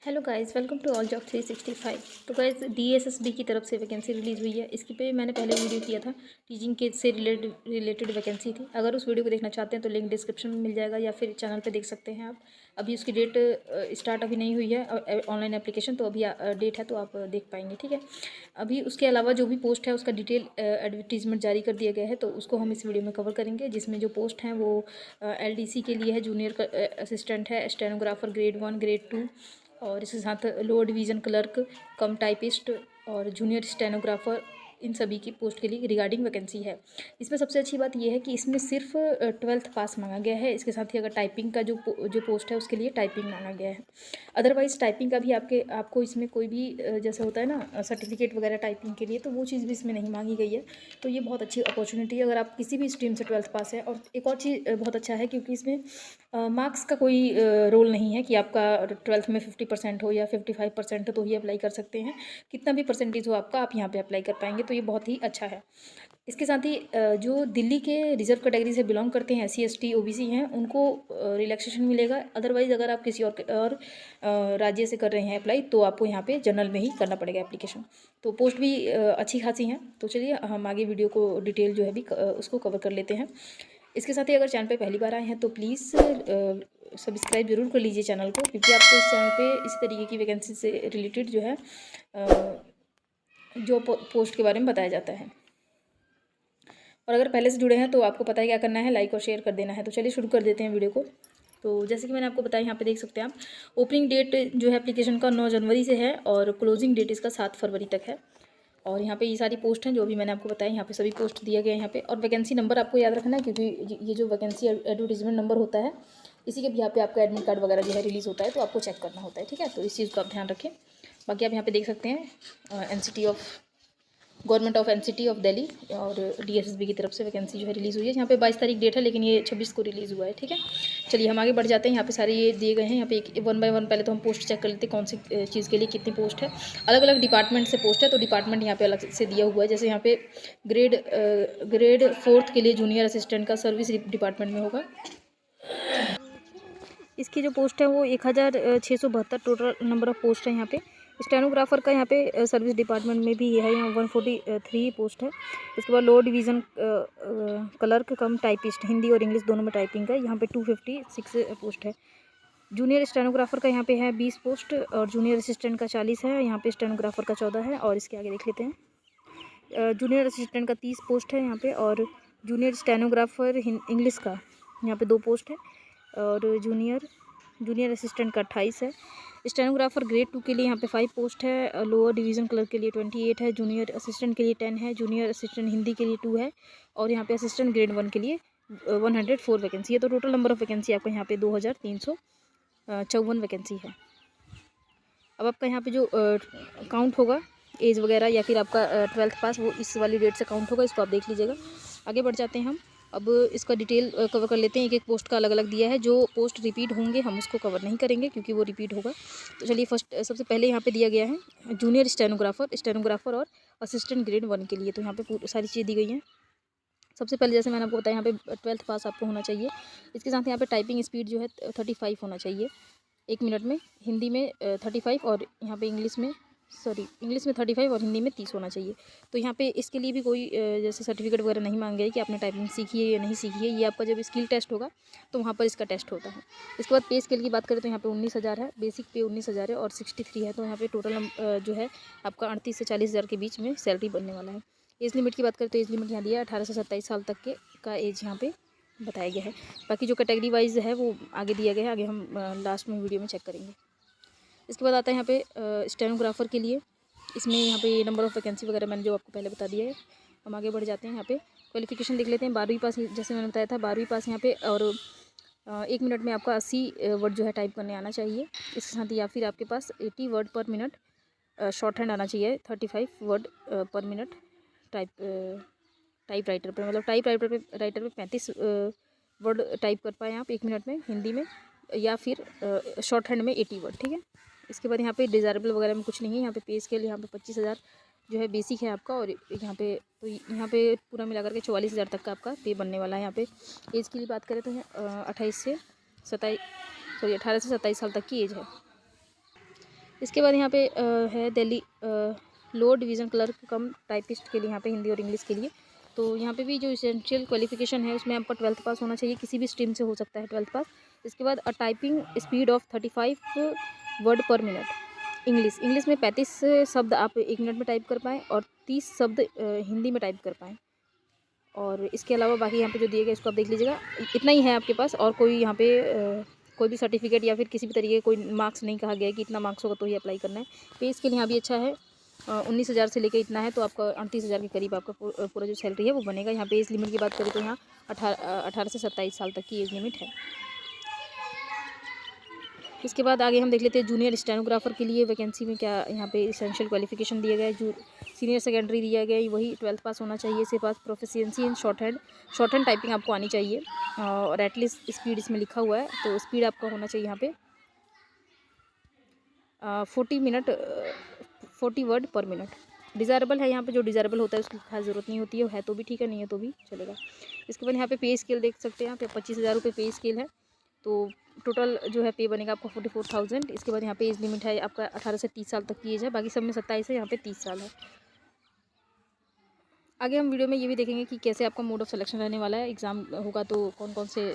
Hello guys, welcome to all job 365। तो guys DSSB की तरफ से वैकेंसी रिलीज़ हुई है। इसकी पे मैंने पहले वीडियो किया था, टीचिंग के से रिलेटेड वैकेंसी थी। अगर उस वीडियो को देखना चाहते हैं तो लिंक डिस्क्रिप्शन में मिल जाएगा या फिर चैनल पे देख सकते हैं आप। अभी उसकी डेट स्टार्ट अभी नहीं हुई है ऑनलाइन एप्लीकेशन, तो अभी डेट है तो आप देख पाएंगे, ठीक है। अभी उसके अलावा जो भी पोस्ट है उसका डिटेल एडवर्टीजमेंट जारी कर दिया गया है, तो उसको हम इस वीडियो में कवर करेंगे। जिसमें जो पोस्ट हैं वो एलडीसी के लिए है, जूनियर असिस्टेंट है, स्टेनोग्राफर ग्रेड 1 ग्रेड 2, और इसके साथ लोअर डिवीज़न क्लर्क कम टाइपिस्ट और जूनियर स्टेनोग्राफर, इन सभी की पोस्ट के लिए रिगार्डिंग वैकेंसी है। इसमें सबसे अच्छी बात यह है कि इसमें सिर्फ 12th पास मांगा गया है। इसके साथ ही अगर टाइपिंग का जो पोस्ट है उसके लिए टाइपिंग मांगा गया है। अदरवाइज़ टाइपिंग का भी आपको इसमें कोई भी जैसे होता है ना सर्टिफिकेट वगैरह टाइपिंग के लिए, तो वो चीज़ भी इसमें नहीं मांगी गई है। तो ये बहुत अच्छी अपॉर्चुनिटी है अगर आप किसी भी स्ट्रीम से 12th पास है। और एक और चीज़ बहुत अच्छा है क्योंकि इसमें मार्क्स का कोई रोल नहीं है कि आपका 12th में 50% हो या 55% हो तो ही अप्लाई कर सकते हैं। कितना भी परसेंटेज हो आपका, आप यहाँ पे अप्लाई कर पाएंगे, तो ये बहुत ही अच्छा है। इसके साथ ही जो दिल्ली के रिजर्व कैटेगरी से बिलोंग करते हैं, SC ST OBC हैं, उनको रिलैक्सेशन मिलेगा। अदरवाइज़ अगर आप किसी और राज्य से कर रहे हैं अप्लाई, तो आपको यहाँ पे जनरल में ही करना पड़ेगा एप्लीकेशन। तो पोस्ट भी अच्छी खासी हैं। तो चलिए हम आगे वीडियो को डिटेल जो है भी उसको कवर कर लेते हैं। इसके साथ ही अगर चैनल पे पहली बार आए हैं तो प्लीज़ सब्सक्राइब जरूर कर लीजिए चैनल को, क्योंकि आपको इस चैनल पे इसी तरीके की वैकेंसी से रिलेटेड जो है जो पोस्ट के बारे में बताया जाता है। और अगर पहले से जुड़े हैं तो आपको पता है क्या करना है, लाइक और शेयर कर देना है। तो चलिए शुरू कर देते हैं वीडियो को। तो जैसे कि मैंने आपको बताया, यहाँ पे देख सकते हैं आप, ओपनिंग डेट जो है एप्लीकेशन का 9 जनवरी से है और क्लोजिंग डेट इसका 7 फरवरी तक है। और यहाँ पे ये सारी पोस्ट हैं जो भी मैंने आपको बताया, यहाँ पे सभी पोस्ट दिया गया है यहाँ पे। और वैकेंसी नंबर आपको याद रखना है, क्योंकि ये जो वैकेंसी एडवर्टीजमेंट नंबर होता है, इसी के भी यहाँ पे आपका एडमिट कार्ड वगैरह जो है रिलीज़ होता है, तो आपको चेक करना होता है, ठीक है। तो इस चीज़ को आप ध्यान रखें। बाकी आप यहाँ पे देख सकते हैं government of NCT of Delhi और DSSB की तरफ से वैकेंसी जो है रिलीज़ हुई है। यहाँ पे 22 तारीख डेट है, लेकिन ये 26 को रिलीज़ हुआ है, ठीक है। चलिए हम आगे बढ़ जाते हैं। यहाँ पे सारे ये दिए गए हैं। यहाँ पे एक 1 बाय 1 पहले तो हम पोस्ट चेक कर लेते हैं, कौन सी चीज़ के लिए कितनी पोस्ट है। अलग अलग डिपार्टमेंट से पोस्ट है, तो डिपार्टमेंट यहाँ पे अलग से दिया हुआ है। जैसे यहाँ पे ग्रेड 4th के लिए जूनियर असिस्टेंट का सर्विस डिपार्टमेंट में होगा। इसकी जो पोस्ट है वो 1672 टोटल नंबर ऑफ पोस्ट है यहाँ पे। स्टेनोग्राफर का यहाँ पे सर्विस डिपार्टमेंट में भी है, यहाँ 143 पोस्ट है। इसके बाद लोअर डिवीज़न क्लर्क कम टाइपिस्ट, हिंदी और इंग्लिश दोनों में टाइपिंग का, यहाँ पे 256 पोस्ट है। जूनियर स्टेनोग्राफर का यहाँ पे है 20 पोस्ट और जूनियर असिस्टेंट का 40 है। यहाँ पे स्टेनोग्राफर का 14 है। और इसके आगे देख लेते हैं, जूनियर असिस्टेंट का 30 पोस्ट है यहाँ पे। और जूनियर स्टेनोग्राफर इंग्लिश का यहाँ पे 2 पोस्ट है। और जूनियर असिस्टेंट का 28 है। स्टेनोग्राफर ग्रेड 2 के लिए यहाँ पे 5 पोस्ट है। लोअर डिवीज़न क्लर्क के लिए 28 है। जूनियर असिस्टेंट के लिए 10 है। जूनियर असिस्टेंट हिंदी के लिए 2 है। और यहाँ पे असिस्टेंट ग्रेड 1 के लिए 104 वैकेंसी है। तो टोटल नंबर ऑफ वैकेंसी आपको यहाँ पे 2354 वैकेंसी है। अब आपका यहाँ पे जो काउंट होगा एज वगैरह या फिर आपका 12th पास, वो इस वाली डेट से काउंट होगा। इसको आप देख लीजिएगा। आगे बढ़ जाते हैं हम। अब इसका डिटेल कवर कर लेते हैं। एक एक पोस्ट का अलग अलग दिया है। जो पोस्ट रिपीट होंगे हम उसको कवर नहीं करेंगे, क्योंकि वो रिपीट होगा। तो चलिए सबसे पहले यहाँ पे दिया गया है जूनियर स्टेनोग्राफर और असिस्टेंट ग्रेड 1 के लिए। तो यहाँ पे सारी चीज़ें दी गई हैं। सबसे पहले जैसे मैंने आपको बताया, यहाँ पे 12th पास आपको होना चाहिए। इसके साथ यहाँ पे टाइपिंग स्पीड जो है 35 होना चाहिए 1 मिनट में। हिंदी में 35 और यहाँ पे इंग्लिश में 35 और हिंदी में 30 होना चाहिए। तो यहाँ पे इसके लिए भी कोई जैसे सर्टिफिकेट वगैरह नहीं मांगे है कि आपने टाइपिंग सीखी है या नहीं सीखी है। ये आपका जब स्किल टेस्ट होगा तो वहाँ पर इसका टेस्ट होता है। इसके बाद पे स्केल की बात करें तो यहाँ पे 19,000 है, बेसिक पे 19,000 है और 63 है। तो यहाँ पे टोटल जो है आपका 38 से 40,000 के बीच में सैलरी बनने वाला है। एज लिमिट की बात करें तो एज लिमिट यहाँ दिया है 18 से 27 साल तक का एज यहाँ पे बताया गया है। बाकी जो कैटेगरी वाइज है वो आगे दिया गया है, आगे हम लास्ट में वीडियो में चेक करेंगे। इसके बाद आता है यहाँ पे स्टेनोग्राफर के लिए। इसमें यहाँ पे नंबर ऑफ़ वैकेंसी वगैरह मैंने जो आपको पहले बता दिया है। हम आगे बढ़ जाते हैं। यहाँ पे क्वालिफिकेशन देख लेते हैं। 12वीं पास, जैसे मैंने बताया था 12वीं पास यहाँ पे। और 1 मिनट में आपका 80 वर्ड जो है टाइप करने आना चाहिए। इसके साथ ही या फिर आपके पास 80 वर्ड पर मिनट शॉर्ट हैंड आना चाहिए। 35 वर्ड पर मिनट टाइप राइटर पर, मतलब टाइप राइटर पे 35 वर्ड टाइप कर पाएँ आप 1 मिनट में हिंदी में, या फिर शॉर्ट हैंड में 80 वर्ड, ठीक है। इसके बाद यहाँ पे डिज़ायरेबल वगैरह में कुछ नहीं है। यहाँ पे पे स्केल यहाँ पे 25,000 जो है बेसिक है आपका। और यहाँ पे पूरा मिला करके 44,000 तक का आपका पे बनने वाला है। यहाँ पे एज की बात करें तो 18 से 27 साल तक की एज है। इसके बाद यहाँ पे है दिल्ली लो डिवीज़न क्लर्क कम टाइपिस्ट के लिए, यहाँ पे हिंदी और इंग्लिश के लिए। तो यहाँ पे भी जो इसेंशियल क्वालिफिकेशन है उसमें आपका 12th पास होना चाहिए, किसी भी स्ट्रीम से हो सकता है 12th पास। इसके बाद टाइपिंग स्पीड ऑफ 35 वर्ड पर मिनट। इंग्लिश में 35 शब्द आप 1 मिनट में टाइप कर पाएँ और 30 शब्द हिंदी में टाइप कर पाएँ। और इसके अलावा बाकी यहाँ पे जो दिए गए इसको आप देख लीजिएगा। इतना ही है आपके पास, और कोई यहाँ पे कोई भी सर्टिफिकेट या फिर किसी भी तरीके कोई मार्क्स नहीं कहा गया है कि इतना मार्क्स होगा तो ही अप्लाई करना है। पे इसके लिए यहाँ भी अच्छा है, 19,000 से लेकर इतना है, तो आपका 38,000 के करीब आपका पूरा जो सैलरी है वो बनेगा। यहाँ पे एज लिमिट की बात करें तो यहाँ 18 से 27 साल तक की एज लिमिट है। इसके बाद आगे हम देख लेते हैं जूनियर स्टेनोग्राफर के लिए वैकेंसी में क्या यहाँ पे इसेंशियल क्वालिफिकेशन दिया गया है। जो सीनियर सेकेंडरी दिया गया है वही 12th पास होना चाहिए। इसके पास proficiency in shorthand typing आपको आनी चाहिए, और एटलीस्ट स्पीड इसमें लिखा हुआ है, तो स्पीड आपका होना चाहिए यहाँ पे 40 वर्ड पर मिनट। डिज़ायरेबल है, यहाँ पे जो डिज़ायरेबल होता है उसकी खास ज़रूरत नहीं होती है तो भी ठीक है, नहीं है तो भी चलेगा। इसके बाद यहाँ पे पे स्केल देख सकते हैं, यहाँ पे 25,000 रुपये पे स्केल है, तो टोटल जो है पे बनेगा आपका 44,000। इसके बाद यहाँ पे एज लिमिट है आपका 18 से 30 साल तक की एज है, बाकी सब में 27 है, यहाँ पे 30 साल है। आगे हम वीडियो में ये भी देखेंगे कि कैसे आपका मोड ऑफ सिलेक्शन रहने वाला है, एग्जाम होगा तो कौन कौन से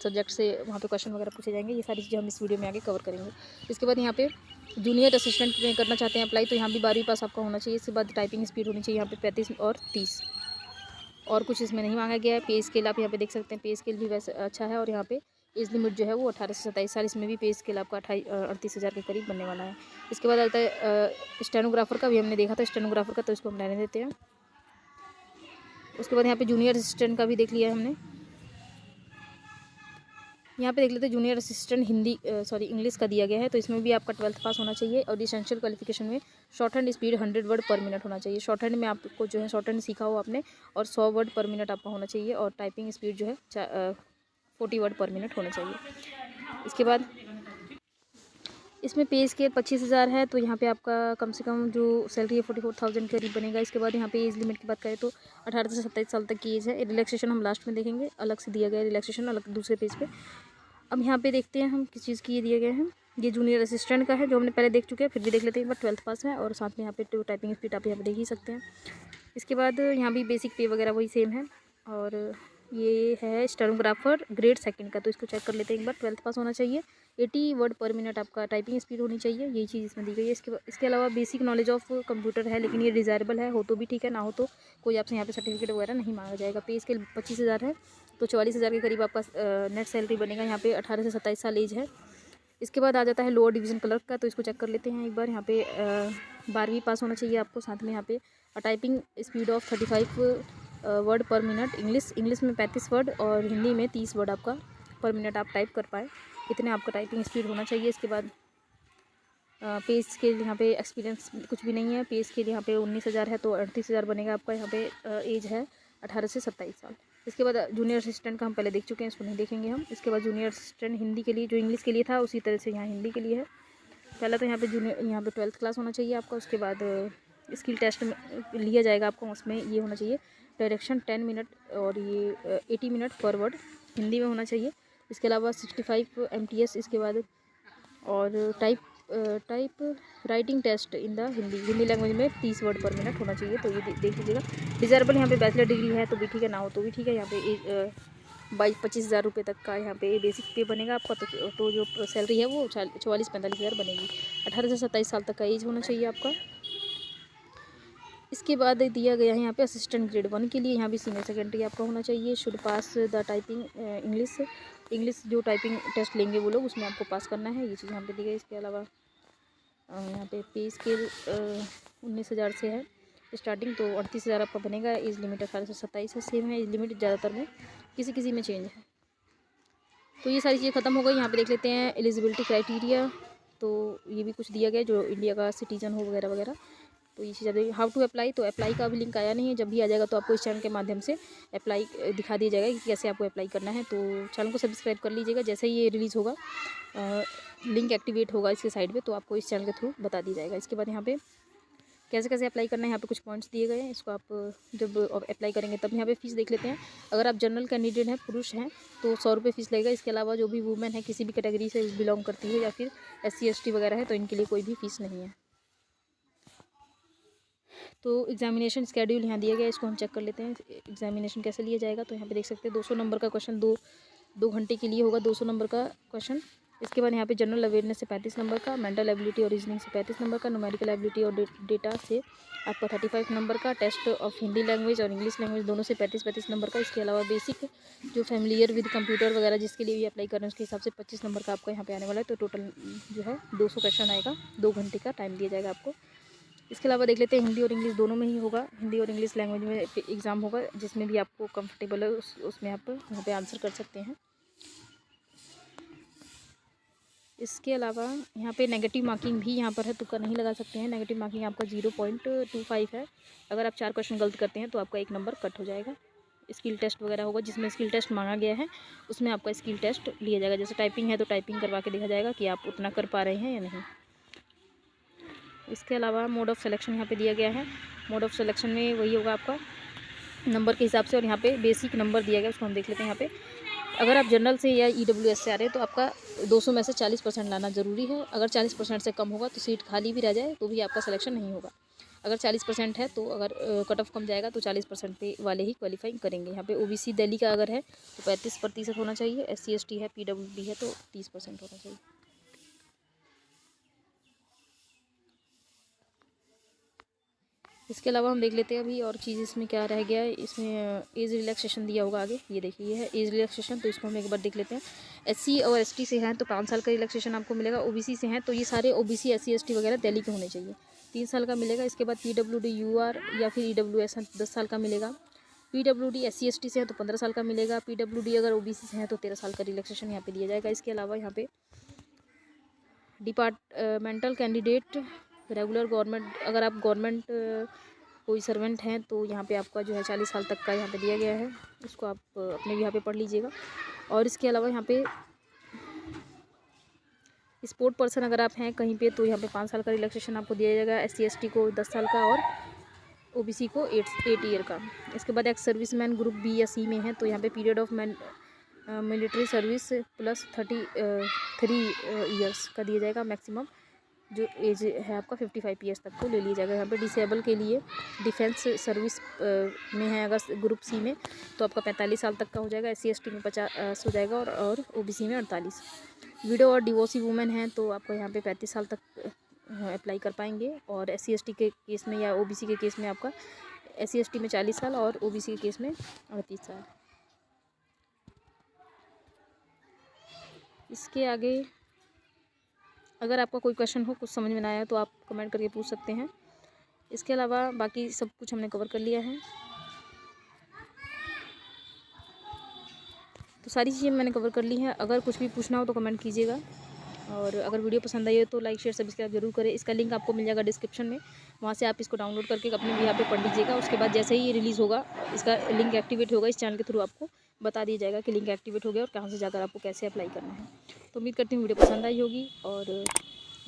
सब्जेक्ट से वहाँ पे क्वेश्चन वगैरह पूछे जाएंगे, ये सारी चीज़ें हम इस वीडियो में आगे कवर करेंगे। इसके बाद यहाँ पे जूनियर असिस्टेंट में करना चाहते हैं अप्लाई, तो यहाँ भी 12वीं पास आपका होना चाहिए। इसके बाद टाइपिंग स्पीड होनी चाहिए यहाँ पे 35 और 30, और कुछ इसमें नहीं मांगा गया है। पे स्केल आप यहाँ पे देख सकते हैं, पे स्केल भी वैसे अच्छा है, और यहाँ पे एज लिमिट जो है वो 18 से 27 साल, इसमें भी पे स्केल आपका 38,000 के करीब बनने वाला है। इसके बाद आता है स्टेनोग्राफर का, भी हमने देखा था स्टेनोग्राफर का, तो इसको हम रहने देते हैं। उसके बाद यहाँ पे जूनियर असिस्टेंट का भी देख लिया है हमने। यहाँ पे देख लेते हैं जूनियर असिस्टेंट इंग्लिश का दिया गया है, तो इसमें भी आपका 12th पास होना चाहिए, और इसेंशियल क्वालिफिकेशन में शॉर्ट हैंड स्पीड 100 वर्ड पर मिनट होना चाहिए। शॉर्ट हैंड में आपको जो है शॉर्ट हैंड सीखा हो आपने, और 100 वर्ड पर मिनट आपका होना चाहिए, और टाइपिंग स्पीड जो है 40 वर्ड पर मिनट होना चाहिए। इसके बाद इसमें पे स्केल 25,000 है, तो यहाँ पे आपका कम से कम जो सैलरी है 44,000 के करीब बनेगा। इसके बाद यहाँ पे एज लिमिट की बात करें तो 18 से 27 साल तक की एज है। रिलैक्सेशन हम लास्ट में देखेंगे, अलग से दिया गया है रिलैक्सेशन अलग दूसरे पेज पे। अब यहाँ पे देखते हैं हम किस चीज़ की ये दिए गए हैं। ये जूनियर असिस्टेंट का है जो हमने पहले देख चुके हैं, फिर भी देख लेते हैं, एक बार 12th पास है, और साथ में यहाँ पे टाइपिंग स्पीड आप यहाँ पे देख ही सकते हैं। इसके बाद यहाँ भी बेसिक पे वगैरह वही सेम है, और ये है स्टेनोग्राफर ग्रेड 2 का, तो इसको चेक कर लेते हैं एक बार। 12th पास होना चाहिए, 80 वर्ड पर मिनट आपका टाइपिंग स्पीड होनी चाहिए, यही चीज़ इसमें दी गई है। इसके अलावा बेसिक नॉलेज ऑफ कंप्यूटर है, लेकिन ये डिज़ायरेबल है, हो तो भी ठीक है, ना हो तो कोई आपसे यहाँ पे सर्टिफिकेट वगैरह नहीं मांगा जाएगा। पे स्केल 25,000 है, तो 44,000 के करीब आपका नेट सैलरी बनेगा। यहाँ पे 18 से 27 साल एज है। इसके बाद आ जाता है लोअर डिवीज़न क्लर्क का, तो इसको चेक कर लेते हैं एक बार। यहाँ पे 12वीं पास होना चाहिए आपको, साथ में यहाँ पे टाइपिंग स्पीड ऑफ 35 वर्ड पर मिनट। इंग्लिश में 35 वर्ड, और हिंदी में 30 वर्ड आपका पर मिनट आप टाइप कर पाए, इतने आपका टाइपिंग स्पीड होना चाहिए। इसके बाद पे स्केल यहाँ पे एक्सपीरियंस कुछ भी नहीं है। पे स्केल यहाँ पे 19,000 है, तो 38,000 बनेगा आपका। यहाँ पे एज है 18 से 27 साल। इसके बाद जूनियर असिस्टेंट का हम पहले देख चुके हैं, इसको नहीं देखेंगे हम। इसके बाद जूनियर असिस्टेंट हिंदी के लिए, जो इंग्लिश के लिए था उसी तरह से यहाँ हिंदी के लिए है। पहला तो यहाँ पे 12th क्लास होना चाहिए आपका। उसके बाद स्किल टेस्ट में लिया जाएगा आपको, उसमें ये होना चाहिए डायरेक्शन 10 मिनट, और ये 80 मिनट पर वर्ड हिंदी में होना चाहिए। इसके अलावा 65 MTS। इसके बाद और type writing test in the Hindi language में 30 वर्ड पर मिनट होना चाहिए, तो ये देख लीजिएगा। डिज़ायरेबल यहाँ पे बैचलर डिग्री है तो भी ठीक है, ना हो तो भी ठीक है। यहाँ पे 25,000 रुपये तक का यहाँ पे बेसिक पे बनेगा आपका, तो जो सैलरी है वो 44-45,000 बनेगी। 18 से 27 साल तक का एज होना चाहिए आपका। इसके बाद दिया गया है यहाँ पे असिस्टेंट ग्रेड 1 के लिए, यहाँ भी सीनियर सेकेंडरी आपका होना चाहिए। Should pass the typing English जो टाइपिंग टेस्ट लेंगे वो लोग, उसमें आपको पास करना है, ये चीज़ यहाँ पे दी गई। इसके अलावा यहाँ पे स्केल 19,000 से है स्टार्टिंग, तो 38,000 आपका बनेगा। एज लिमिट 18 से 27 है, सेम है एज लिमिट, ज़्यादातर में किसी में चेंज है। तो ये सारी चीज़ें ख़त्म हो गई। यहाँ पे देख लेते हैं एलिजिबिलिटी क्राइटेरिया, तो ये भी कुछ दिया गया जो इंडिया का सिटीजन हो वगैरह वगैरह, तो ये चीज़। हाउ टू अप्लाई, तो अप्लाई का अभी लिंक आया नहीं है, जब भी आ जाएगा तो आपको इस चैनल के माध्यम से अप्लाई दिखा दिया जाएगा कि कैसे आपको अप्लाई करना है। तो चैनल को सब्सक्राइब कर लीजिएगा, जैसे ही ये रिलीज़ होगा लिंक एक्टिवेट होगा इसके साइड पे, तो आपको इस चैनल के थ्रू बता दिया जाएगा। इसके बाद यहाँ पे कैसे कैसे अप्लाई करना है, यहाँ पे कुछ पॉइंट्स दिए गए हैं। इसको आप जब अप्लाई करेंगे तब यहाँ पे फ़ीस देख लेते हैं। अगर आप जनरल कैंडिडेट हैं, पुरुष हैं, तो 100 रुपये फ़ीस लगेगा। इसके अलावा जो भी वुमेन है, किसी भी कैटेगरी से बिलोंग करती हो या फिर SC ST वगैरह है, तो इनके लिए कोई भी फ़ीस नहीं है। तो एग्जामिनेशन स्केड्यूल यहाँ दिया गया है, इसको हम चेक कर लेते हैं एग्जामिनेशन कैसे लिया जाएगा। तो यहाँ पे देख सकते हैं 200 नंबर का क्वेश्चन 2 घंटे के लिए होगा, 200 नंबर का क्वेश्चन। इसके बाद यहाँ पे जनरल अवेयरनेस से 35 नंबर का, मेंटल एबिलिटी और रीजनिंग से 35 नंबर का, न्यूमेरिकल एबिलिटी और डेटा से आपका 35 नंबर का, टेस्ट ऑफ हिंदी लैंग्वेज और इंग्लिश लैंग्वेज दोनों से 35 नंबर का। इसके अलावा बेसिक जो फैमिलियर विद कंप्यूटर वगैरह जिसके लिए भी अप्लाई कर रहे हैं उसके हिसाब से 25 नंबर का आपका यहाँ पे आने वाला है। तो टोटल जो है 200 क्वेश्चन आएगा, 2 घंटे का टाइम दिया जाएगा आपको। इसके अलावा देख लेते हैं हिंदी और इंग्लिश दोनों में ही होगा, हिंदी और इंग्लिश लैंग्वेज में एग्ज़ाम होगा, जिसमें भी आपको कंफर्टेबल है उसमें आप यहाँ पे आंसर कर सकते हैं। इसके अलावा यहाँ पे नेगेटिव मार्किंग भी यहाँ पर है, तुक्का नहीं लगा सकते हैं। नेगेटिव मार्किंग आपका 0.25 है। अगर आप 4 क्वेश्चन गलत करते हैं तो आपका 1 नंबर कट हो जाएगा। स्किल टेस्ट वगैरह होगा, जिसमें स्किल टेस्ट मांगा गया है उसमें आपका स्किल टेस्ट लिया जाएगा। जैसे टाइपिंग है तो टाइपिंग करवा के देखा जाएगा कि आप उतना कर पा रहे हैं या नहीं। इसके अलावा मोड ऑफ़ सिलेक्शन यहाँ पे दिया गया है। मोड ऑफ़ सिलेक्शन में वही होगा आपका नंबर के हिसाब से, और यहाँ पे बेसिक नंबर दिया गया उसको हम देख लेते हैं। यहाँ पे अगर आप जनरल से या EWS से आ रहे हैं तो आपका 200 में से 40% लाना ज़रूरी है। अगर 40% से कम होगा तो सीट खाली भी रह जाए तो भी आपका सिलेक्शन नहीं होगा। अगर 40% है तो अगर कट ऑफ कम जाएगा तो 40% पे वाले ही क्वालिफाई करेंगे। यहाँ पे OBC दिल्ली का अगर है तो 35% होना चाहिए, SC ST है, PWD है तो 30% होना चाहिए। इसके अलावा हम देख लेते हैं अभी और चीज़ इसमें क्या रह गया है। इसमें एज रिलैक्सेशन दिया होगा आगे, ये देखिए ये है एज रिलैक्सेशन, तो इसको हम एक बार देख लेते हैं। SC और ST से हैं तो 5 साल का रिलैक्सेशन आपको मिलेगा। OBC से हैं तो ये सारे OBC SC ST वगैरह दिल्ली के होने चाहिए, 3 साल का मिलेगा। इसके बाद PWD UR या फिर EWS 10 साल का मिलेगा। PWD SC ST से हैं तो 15 साल का मिलेगा। PWD अगर OBC से हैं तो 13 साल का रिलैक्सेशन यहाँ पे दिया जाएगा। इसके अलावा यहाँ पे डिपार्टमेंटल कैंडिडेट रेगुलर गवर्नमेंट, अगर आप गवर्नमेंट कोई सर्वेंट हैं तो यहाँ पे आपका जो है 40 साल तक का यहाँ पे दिया गया है, उसको आप अपने भी यहाँ पे पढ़ लीजिएगा। और इसके अलावा यहाँ पे स्पोर्ट पर्सन अगर आप हैं कहीं पे तो यहाँ पे 5 साल का रिलैक्सेशन आपको दिया जाएगा। SC ST को 10 साल का और OBC को 8 ईयर का। इसके बाद एक्स सर्विसमैन ग्रुप B या C में है तो यहाँ पे period of military service plus 33 years का दिया जाएगा। मैक्सिमम जो एज है आपका 55 ईयर्स तक को ले लिया जाएगा। यहाँ पे डिसेबल के लिए डिफेंस सर्विस में है अगर ग्रुप C में तो आपका 45 साल तक का हो जाएगा। SC ST में 50 हो जाएगा और OBC में 48। विडो और डिवोर्सी वुमेन हैं तो आपको यहाँ पे 35 साल तक अप्लाई कर पाएंगे। और SC ST के केस में या OBC के केस में आपका SC ST में 40 साल और OBC के केस में 38 साल। इसके आगे अगर आपका कोई क्वेश्चन हो, कुछ समझ में ना आया तो आप कमेंट करके पूछ सकते हैं। इसके अलावा बाकी सब कुछ हमने कवर कर लिया है, तो सारी चीज़ें मैंने कवर कर ली हैं। अगर कुछ भी पूछना हो तो कमेंट कीजिएगा, और अगर वीडियो पसंद आई हो तो लाइक शेयर सब्सक्राइब जरूर करें। इसका लिंक आपको मिल जाएगा डिस्क्रिप्शन में, वहाँ से आप इसको डाउनलोड करके अपने भी यहाँ पे पढ़ लीजिएगा। उसके बाद जैसे ही ये रिलीज़ होगा इसका लिंक एक्टिवेट होगा, इस चैनल के थ्रू आपको बता दिया जाएगा कि लिंक एक्टिवेट हो गया और कहाँ से जाकर आपको कैसे अप्लाई करना है। तो उम्मीद करती हूँ वीडियो पसंद आई होगी, और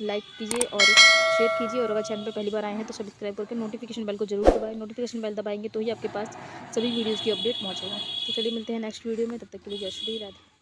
लाइक कीजिए और शेयर कीजिए, और अगर चैनल पर पहली बार आए हैं तो सब्सक्राइब करके नोटिफिकेशन बेल को जरूर दबाएं। नोटिफिकेशन बेल दबाएंगे तो ही आपके पास सभी वीडियोज़ की अपडेट पहुँचेगा। तो चलिए मिलते हैं नेक्स्ट वीडियो में, तब तक के लिए जय श्री राधे।